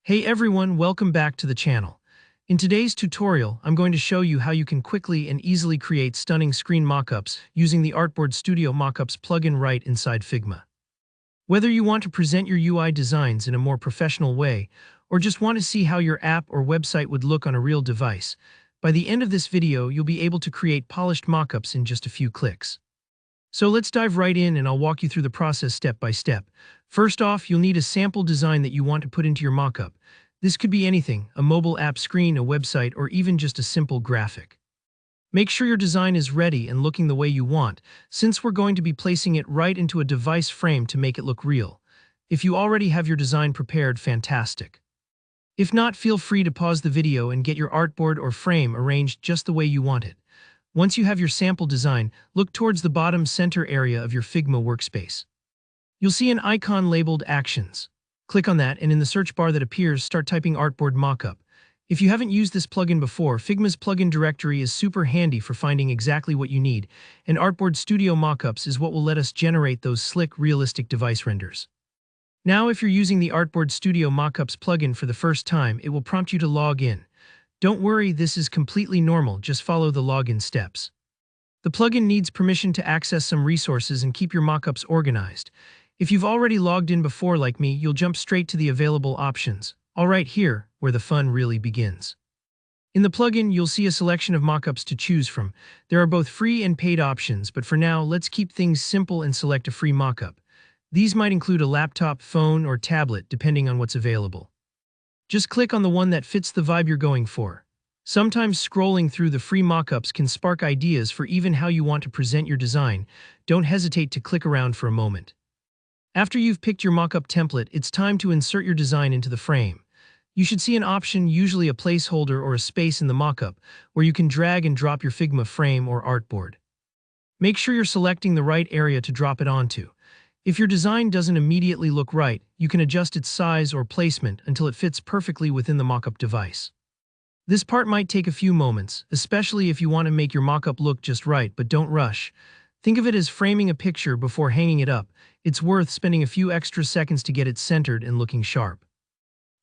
Hey everyone, welcome back to the channel. In today's tutorial, I'm going to show you how you can quickly and easily create stunning screen mockups using the Artboard Studio Mockups plugin right inside Figma. Whether you want to present your UI designs in a more professional way, or just want to see how your app or website would look on a real device, by the end of this video, you'll be able to create polished mockups in just a few clicks. So let's dive right in and I'll walk you through the process step by step. First off, you'll need a sample design that you want to put into your mockup. This could be anything, a mobile app screen, a website, or even just a simple graphic. Make sure your design is ready and looking the way you want, since we're going to be placing it right into a device frame to make it look real. If you already have your design prepared, fantastic. If not, feel free to pause the video and get your artboard or frame arranged just the way you want it. Once you have your sample design, look towards the bottom center area of your Figma workspace. You'll see an icon labeled Actions. Click on that, and in the search bar that appears, start typing Artboard Mockup. If you haven't used this plugin before, Figma's plugin directory is super handy for finding exactly what you need, and Artboard Studio Mockups is what will let us generate those slick, realistic device renders. Now, if you're using the Artboard Studio Mockups plugin for the first time, it will prompt you to log in. Don't worry, this is completely normal, just follow the login steps. The plugin needs permission to access some resources and keep your mockups organized. If you've already logged in before like me, you'll jump straight to the available options. All right, here, where the fun really begins. In the plugin, you'll see a selection of mockups to choose from. There are both free and paid options, but for now, let's keep things simple and select a free mockup. These might include a laptop, phone, or tablet, depending on what's available. Just click on the one that fits the vibe you're going for. Sometimes scrolling through the free mockups can spark ideas for even how you want to present your design. Don't hesitate to click around for a moment. After you've picked your mockup template, it's time to insert your design into the frame. You should see an option, usually a placeholder or a space in the mockup, where you can drag and drop your Figma frame or artboard. Make sure you're selecting the right area to drop it onto. If your design doesn't immediately look right, you can adjust its size or placement until it fits perfectly within the mockup device. This part might take a few moments, especially if you want to make your mockup look just right, but don't rush. Think of it as framing a picture before hanging it up. It's worth spending a few extra seconds to get it centered and looking sharp.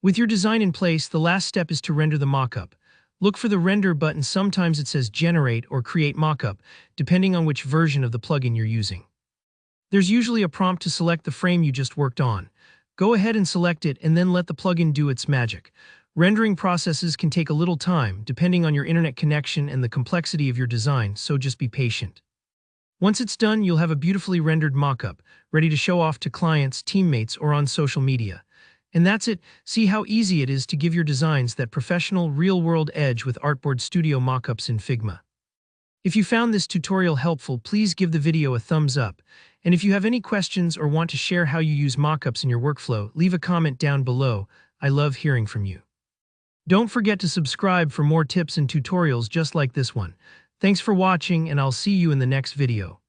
With your design in place, the last step is to render the mockup. Look for the render button. Sometimes it says generate or create mockup, depending on which version of the plugin you're using. There's usually a prompt to select the frame you just worked on. Go ahead and select it and then let the plugin do its magic. Rendering processes can take a little time, depending on your internet connection and the complexity of your design, so just be patient. Once it's done, you'll have a beautifully rendered mockup, ready to show off to clients, teammates, or on social media. And that's it. See how easy it is to give your designs that professional, real-world edge with Artboard Studio Mockups in Figma. If you found this tutorial helpful, please give the video a thumbs up. And if you have any questions or want to share how you use mockups in your workflow, leave a comment down below. I love hearing from you. Don't forget to subscribe for more tips and tutorials just like this one. Thanks for watching, and I'll see you in the next video.